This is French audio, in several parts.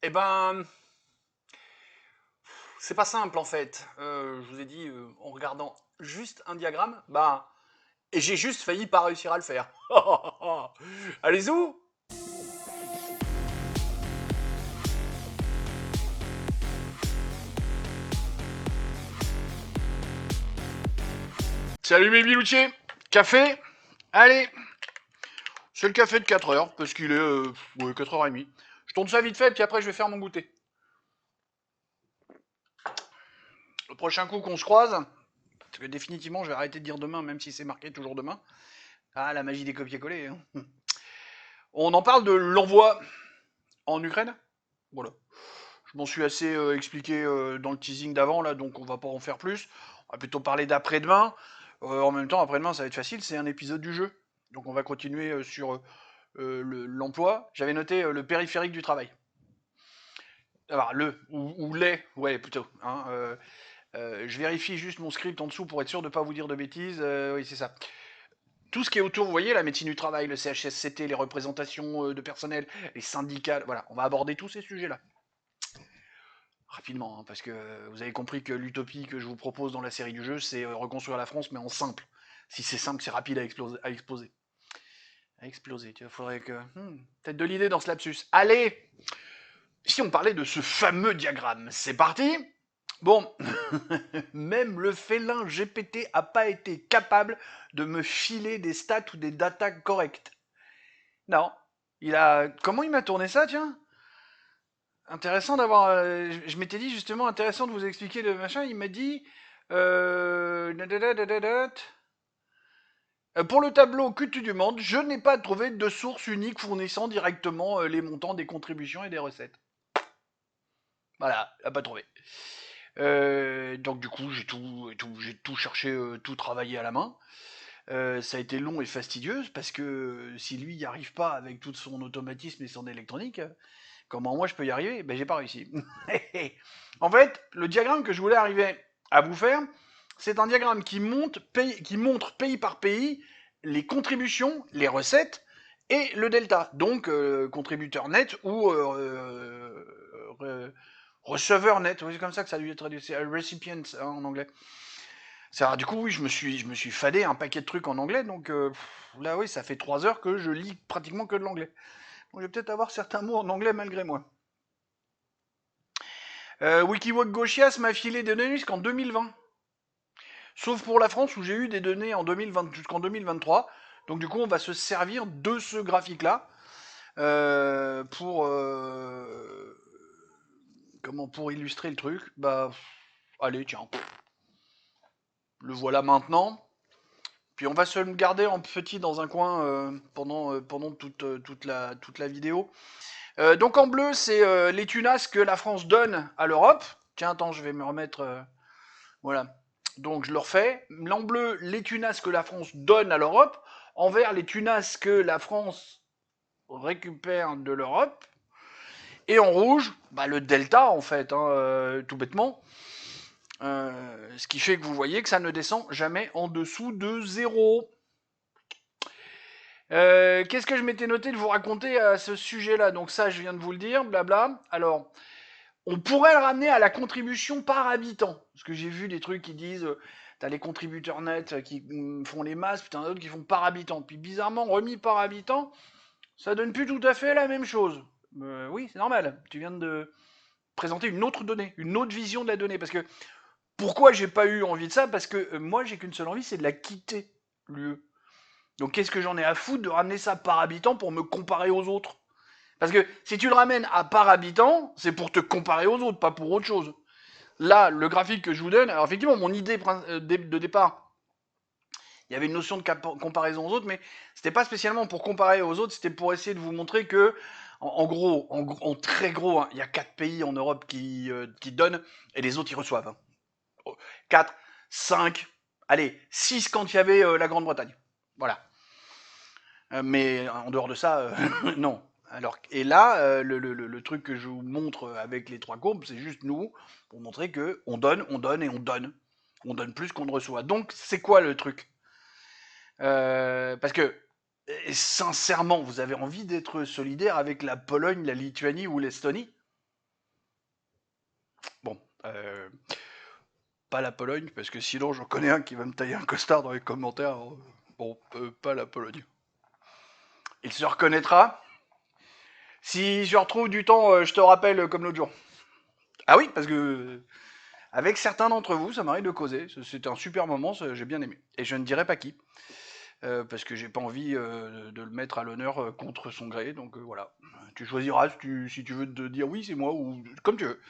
Eh ben, c'est pas simple en fait. Je vous ai dit, en regardant juste un diagramme, bah, et j'ai juste failli pas réussir à le faire. Allez-y. Salut mes biloutiers. Café. Allez. C'est le café de 4 heures, parce qu'il est ouais, 4h30. Je tourne ça vite fait, puis après je vais faire mon goûter. Le prochain coup qu'on se croise, parce que définitivement je vais arrêter de dire demain, même si c'est marqué toujours demain. Ah, la magie des copier-coller. Hein. On en parle de l'envoi en Ukraine. Voilà. Je m'en suis assez expliqué dans le teasing d'avant, là, donc on va pas en faire plus. On va plutôt parler d'après-demain. En même temps, après-demain, ça va être facile, c'est un épisode du jeu. Donc on va continuer sur l'emploi. J'avais noté le périphérique du travail. Alors, ou les, ouais, plutôt. Hein, je vérifie juste mon script en dessous pour être sûr de ne pas vous dire de bêtises. Oui, c'est ça. Tout ce qui est autour, vous voyez, la médecine du travail, le CHSCT, les représentations de personnel, les syndicats, voilà, on va aborder tous ces sujets-là. Rapidement, hein, parce que vous avez compris que l'utopie que je vous propose dans la série du jeu, c'est reconstruire la France, mais en simple. Si c'est simple, c'est rapide à exploser. À exploser, il faudrait que... peut-être de l'idée dans ce lapsus. Allez. Si on parlait de ce fameux diagramme, c'est parti. Bon, même le félin GPT a pas été capable de me filer des stats ou des datas correctes. Non. Comment il m'a tourné ça, tiens? Intéressant d'avoir. Je m'étais dit justement intéressant de vous expliquer le machin. Il m'a dit. Euh, pour le tableau que tu demandes, je n'ai pas trouvé de source unique fournissant directement les montants des contributions et des recettes. Voilà, il n'a pas trouvé. Donc du coup, j'ai tout cherché, tout travaillé à la main. Ça a été long et fastidieux parce que si lui n'y arrive pas avec tout son automatisme et son électronique, comment moi je peux y arriver? Ben j'ai pas réussi. En fait, le diagramme que je voulais arriver à vous faire, c'est un diagramme qui montre pays par pays les contributions, les recettes et le delta. Donc contributeur net ou receveur net, c'est comme ça que ça lui est traduit, c'est recipient hein, en anglais. Ça, du coup, oui, je me suis fadé un paquet de trucs en anglais, donc là, oui, ça fait 3 heures que je lis pratiquement que de l'anglais. Donc, je vais peut-être avoir certains mots en anglais malgré moi. WikiWalk Gauchias m'a filé des données jusqu'en 2020. Sauf pour la France où j'ai eu des données en 2020 jusqu'en 2023. Donc du coup, on va se servir de ce graphique-là pour pour illustrer le truc. Bah, allez, tiens, le voilà maintenant. Puis on va se le garder en petit dans un coin pendant toute la vidéo. Donc en bleu, c'est les tunas que la France donne à l'Europe. Tiens, attends, je vais me remettre. Voilà. Donc je le refais. En bleu, les tunas que la France donne à l'Europe. En vert, les tunas que la France récupère de l'Europe. Et en rouge, bah, le delta, en fait, hein, tout bêtement. Ce qui fait que vous voyez que ça ne descend jamais en dessous de 0. Qu'est-ce que je m'étais noté de vous raconter à ce sujet-là? Donc ça, je viens de vous le dire, blabla. Alors, on pourrait le ramener à la contribution par habitant. Parce que j'ai vu des trucs qui disent, t'as les contributeurs nets qui font les masses, puis t'en as d'autres qui font par habitant. Puis bizarrement, remis par habitant, ça donne plus tout à fait la même chose. Oui, c'est normal. Tu viens de présenter une autre donnée, une autre vision de la donnée. Parce que pourquoi j'ai pas eu envie de ça? Parce que moi, j'ai qu'une seule envie, c'est de la quitter, l'UE. Donc qu'est-ce que j'en ai à foutre de ramener ça par habitant pour me comparer aux autres? Parce que si tu le ramènes à par habitant, c'est pour te comparer aux autres, pas pour autre chose. Là, le graphique que je vous donne, alors effectivement, mon idée de départ, il y avait une notion de comparaison aux autres, mais c'était pas spécialement pour comparer aux autres, c'était pour essayer de vous montrer que, en gros, en très gros, hein, il y a 4 pays en Europe qui donnent, et les autres, ils reçoivent. Hein. 4, 5, allez, 6 quand il y avait la Grande-Bretagne. Voilà. Mais en dehors de ça, non. Alors, et là, le truc que je vous montre avec les 3 courbes, c'est juste nous, pour montrer que on donne et on donne. On donne plus qu'on ne reçoit. Donc, c'est quoi le truc? Parce que, sincèrement, vous avez envie d'être solidaire avec la Pologne, la Lituanie ou l'Estonie? Euh, pas la Pologne, parce que sinon j'en connais un qui va me tailler un costard dans les commentaires. Bon, pas la Pologne. Il se reconnaîtra. Si je retrouve du temps, je te rappelle comme l'autre jour. Ah oui, parce que avec certains d'entre vous, ça m'arrive de causer. C'était un super moment, j'ai bien aimé. Et je ne dirai pas qui. Parce que j'ai pas envie de le mettre à l'honneur contre son gré. Donc voilà. Tu choisiras si tu veux te dire oui, c'est moi, ou comme tu veux.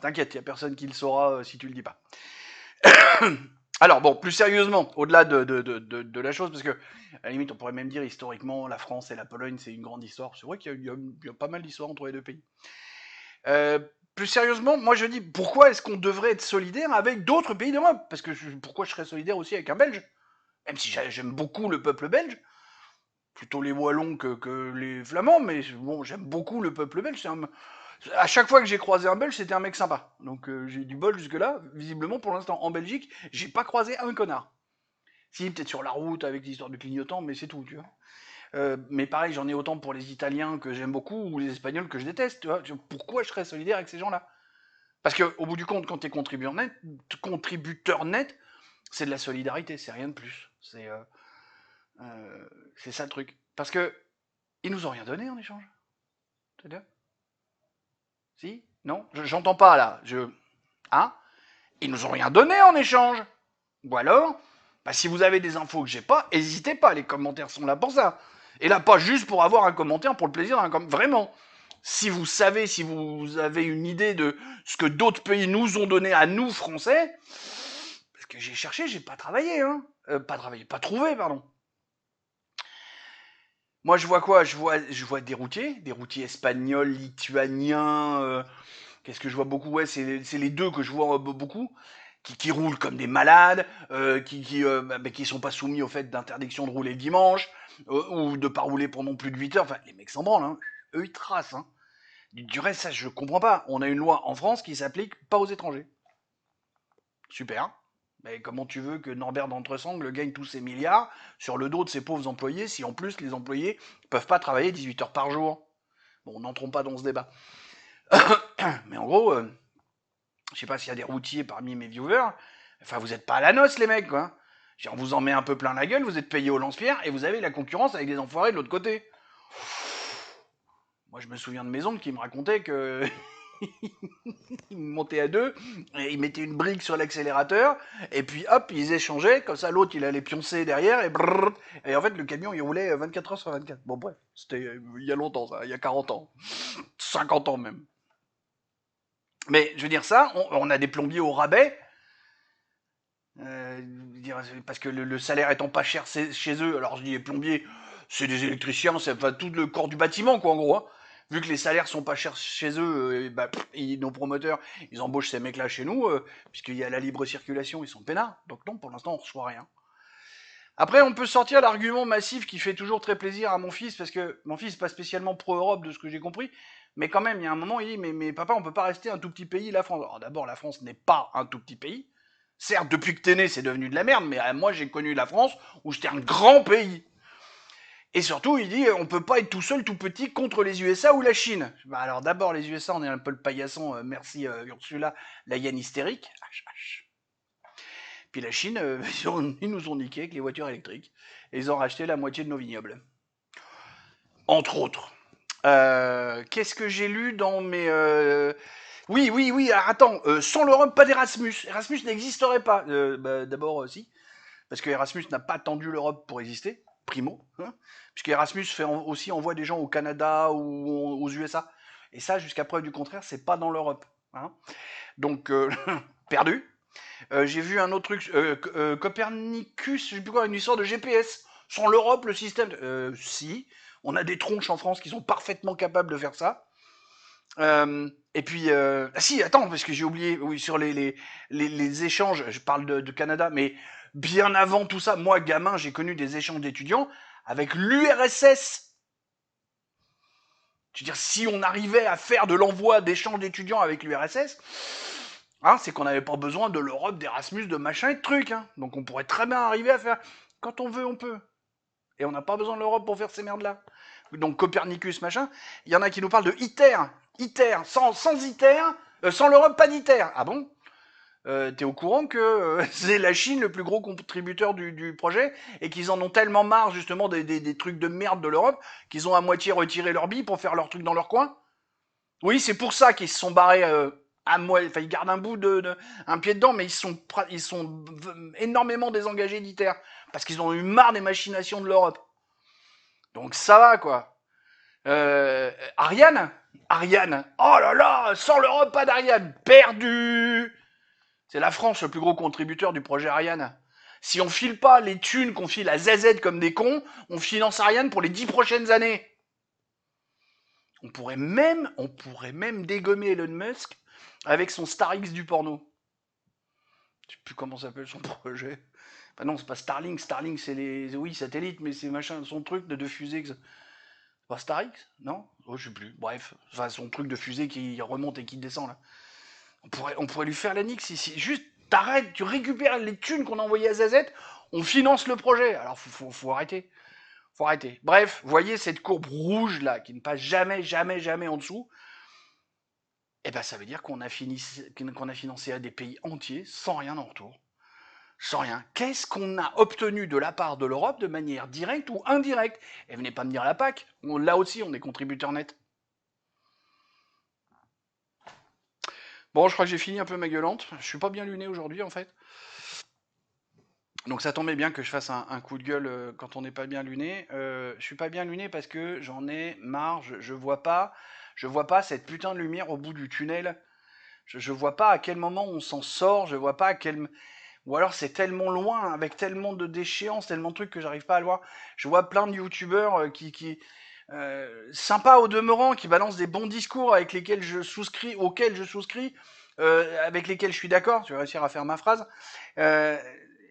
T'inquiète, il n'y a personne qui le saura si tu le dis pas. Alors bon, plus sérieusement, au-delà de la chose, parce que à la limite, on pourrait même dire historiquement, la France et la Pologne, c'est une grande histoire. C'est vrai qu'il y a pas mal d'histoires entre les deux pays. Euh, Plus sérieusement, moi je dis, pourquoi est-ce qu'on devrait être solidaire avec d'autres pays d'Europe? Parce que pourquoi je serais solidaire aussi avec un Belge? Même si j'aime beaucoup le peuple belge, plutôt les Wallons que les Flamands, mais bon, j'aime beaucoup le peuple belge. À chaque fois que j'ai croisé un Belge, c'était un mec sympa. Donc j'ai du bol jusque-là. Visiblement, pour l'instant, en Belgique, j'ai pas croisé un connard. Si, peut-être sur la route avec l'histoire du clignotant, mais c'est tout, tu vois. Mais pareil, j'en ai autant pour les Italiens que j'aime beaucoup ou les Espagnols que je déteste, tu vois. Pourquoi je serais solidaire avec ces gens-là? Parce que au bout du compte, quand t'es contributeur net, c'est de la solidarité, c'est rien de plus. C'est ça le truc. Parce que ils nous ont rien donné en échange. C'est-à-dire? Si? Non? J'entends pas là. Hein? Ils nous ont rien donné en échange. Ou alors, bah, si vous avez des infos que j'ai pas, n'hésitez pas, les commentaires sont là pour ça. Et là, pas juste pour avoir un commentaire pour le plaisir d'un commentaire. Vraiment. Si vous savez, si vous avez une idée de ce que d'autres pays nous ont donné à nous, Français, parce que j'ai cherché, j'ai pas travaillé, hein. Pas trouvé, pardon. Moi, je vois quoi? Je vois des routiers espagnols, lituaniens. Qu'est-ce que je vois beaucoup? Ouais, c'est les deux que je vois beaucoup. Qui roulent comme des malades, qui sont pas soumis au fait d'interdiction de rouler le dimanche, ou de pas rouler pendant plus de 8 heures. Enfin, les mecs s'en branlent, hein. Eux, ils tracent. Hein. Du reste, ça, je comprends pas. On a une loi en France qui s'applique pas aux étrangers. Super. Mais comment tu veux que Norbert d'Entresangles gagne tous ses milliards sur le dos de ses pauvres employés si en plus les employés peuvent pas travailler 18 heures par jour? Bon, n'entrons pas dans ce débat. Mais en gros, je sais pas s'il y a des routiers parmi mes viewers. Enfin, vous êtes pas à la noce, les mecs, quoi. On vous en met un peu plein la gueule, vous êtes payé au lance-pierre et vous avez la concurrence avec des enfoirés de l'autre côté. Moi, je me souviens de mes oncles qui me racontaient que ils montaient à deux, et ils mettaient une brique sur l'accélérateur, et puis hop, ils échangeaient, comme ça l'autre il allait pioncer derrière, et en fait le camion il roulait 24 heures sur 24. Bon bref, c'était il y a longtemps ça, il y a 40 ans, 50 ans même. Mais je veux dire ça, on a des plombiers au rabais, parce que le salaire étant pas cher chez eux, alors je dis les plombiers, c'est des électriciens, c'est enfin, tout le corps du bâtiment, quoi, en gros. Hein. Vu que les salaires sont pas chers chez eux, nos promoteurs, ils embauchent ces mecs-là chez nous, puisqu'il y a la libre circulation, ils sont peinards. Donc non, pour l'instant, on reçoit rien. Après, on peut sortir l'argument massif qui fait toujours très plaisir à mon fils, parce que mon fils n'est pas spécialement pro-Europe, de ce que j'ai compris, mais quand même, il y a un moment, il dit, mais papa, on peut pas rester un tout petit pays, la France. Alors d'abord, la France n'est pas un tout petit pays. Certes, depuis que t'es né, c'est devenu de la merde, mais moi, j'ai connu la France où j'étais un grand pays. Et surtout, il dit, on peut pas être tout seul, tout petit, contre les USA ou la Chine. Bah alors d'abord, les USA, on est un peu le paillasson, merci Ursula, la hyène hystérique. Puis la Chine, ils nous ont niqué avec les voitures électriques. Et ils ont racheté la moitié de nos vignobles. Entre autres. Qu'est-ce que j'ai lu dans mes... Oui, attends, sans l'Europe, pas d'Erasmus. Erasmus n'existerait pas. D'abord, si. Parce que Erasmus n'a pas attendu l'Europe pour exister, primo. Hein, puisque Erasmus aussi envoie des gens au Canada ou aux USA. Et ça, jusqu'à preuve du contraire, c'est pas dans l'Europe. Hein. Donc, perdu. J'ai vu un autre truc, Copernicus, je sais plus quoi, une histoire de GPS. Sans l'Europe, le système... si, on a des tronches en France qui sont parfaitement capables de faire ça. Et puis, si, attends, parce que j'ai oublié, oui, sur les échanges, je parle de Canada, mais bien avant tout ça, moi, gamin, j'ai connu des échanges d'étudiants avec l'URSS. Je veux dire, si on arrivait à faire de l'envoi d'échanges d'étudiants avec l'URSS, hein, c'est qu'on n'avait pas besoin de l'Europe, d'Erasmus, de machin et de trucs. Hein. Donc on pourrait très bien arriver à faire. Quand on veut, on peut. Et on n'a pas besoin de l'Europe pour faire ces merdes-là. Donc Copernicus, machin. Il y en a qui nous parlent de ITER. ITER. Sans ITER, Sans l'Europe, pas d'ITER. Ah bon? T'es au courant que c'est la Chine le plus gros contributeur du projet et qu'ils en ont tellement marre justement des trucs de merde de l'Europe qu'ils ont à moitié retiré leur bille pour faire leur truc dans leur coin? Oui, c'est pour ça qu'ils se sont barrés à moitié. Enfin, ils gardent un bout un pied dedans, mais ils sont énormément désengagés d'ITER parce qu'ils ont eu marre des machinations de l'Europe. Donc ça va quoi. Ariane, oh là là, sans l'Europe, pas d'Ariane, perdu. C'est la France le plus gros contributeur du projet Ariane. Si on file pas les thunes qu'on file à ZZ comme des cons, on finance Ariane pour les 10 prochaines années. On pourrait même dégommer Elon Musk avec son Starlink du porno. Je sais plus comment s'appelle son projet. Enfin non, c'est pas Starlink. Starlink, c'est les satellites, mais c'est machin, son truc de fusée. C'est pas Starlink, non? Oh, je sais plus. Bref, enfin son truc de fusée qui remonte et qui descend là. On pourrait lui faire la nique si juste t'arrêtes, tu récupères les thunes qu'on a envoyées à ZZ, on finance le projet. Alors faut arrêter. Faut arrêter. Bref, voyez cette courbe rouge là qui ne passe jamais, jamais, jamais en dessous. Eh ben ça veut dire qu'on a financé à des pays entiers sans rien en retour. Sans rien. Qu'est-ce qu'on a obtenu de la part de l'Europe de manière directe ou indirecte? Et venez pas me dire la PAC. Là aussi, on est contributeur net. Bon, je crois que j'ai fini un peu ma gueulante. Je suis pas bien luné aujourd'hui en fait. Donc ça tombait bien que je fasse un coup de gueule quand on n'est pas bien luné. Je suis pas bien luné parce que j'en ai marre. Je vois pas cette putain de lumière au bout du tunnel. Je vois pas à quel moment on s'en sort. Je vois pas à quel ou alors c'est tellement loin avec tellement de déchéances, tellement de trucs que j'arrive pas à le voir. Je vois plein de youtubeurs qui sympas au demeurant, qui balancent des bons discours auxquels je souscris, avec lesquels je suis d'accord. Je vais réussir à faire ma phrase.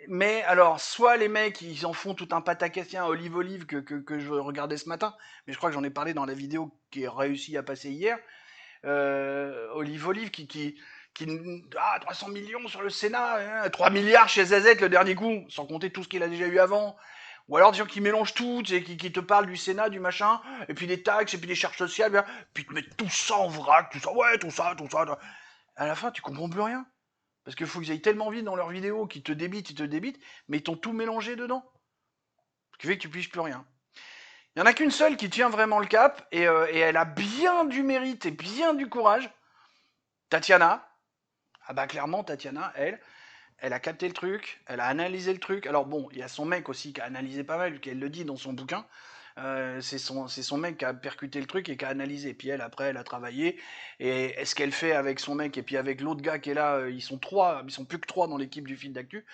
Mais alors, soit les mecs, ils en font tout un pataquès olive que je regardais ce matin, mais je crois que j'en ai parlé dans la vidéo qui est réussi à passer hier. Olive qui 300 millions sur le Sénat, 3 milliards chez ZZ le dernier coup, sans compter tout ce qu'il a déjà eu avant. Ou alors des gens qui mélangent tout, qui te parlent du Sénat, du machin, et puis des taxes, et puis des charges sociales, puis te mettent tout ça en vrac, tout ça, ouais, tout ça. À la fin, tu comprends plus rien. Parce qu'il faut qu'ils aillent tellement vite dans leurs vidéos qu'ils te débitent, mais ils t'ont tout mélangé dedans. Ce qui fait que tu piges plus rien. Il n'y en a qu'une seule qui tient vraiment le cap, et elle a bien du mérite et bien du courage. Tatiana. Ah bah clairement, Tatiana, elle a capté le truc, elle a analysé le truc. Alors bon, il y a son mec aussi qui a analysé pas mal, qu'elle le dit dans son bouquin. C'est son mec qui a percuté le truc et qui a analysé. Puis elle, après, elle a travaillé. Et ce qu'elle fait avec son mec et puis avec l'autre gars qui est là, ils sont plus que trois dans l'équipe du fil d'actu.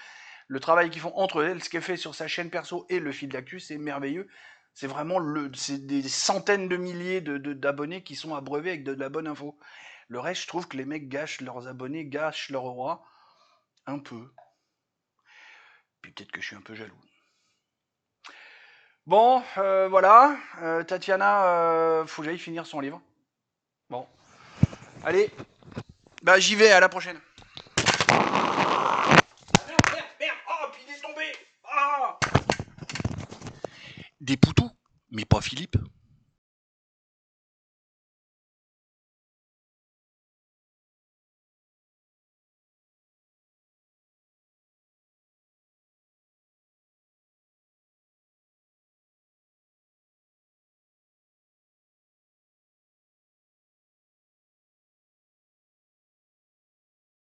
Le travail qu'ils font entre elles, ce qu'elle fait sur sa chaîne perso et le fil d'actu, c'est merveilleux. C'est vraiment c'est des centaines de milliers d'abonnés qui sont abreuvés avec de la bonne info. Le reste, je trouve que les mecs gâchent leurs abonnés, gâchent leur aura un peu. Puis peut-être que je suis un peu jaloux. Bon, voilà. Tatiana, faut que j'aille finir son livre. Bon. Allez. Bah j'y vais, à la prochaine. Ah merde. Oh, puis il est tombé. Ah. Des poutous, mais pas Philippe.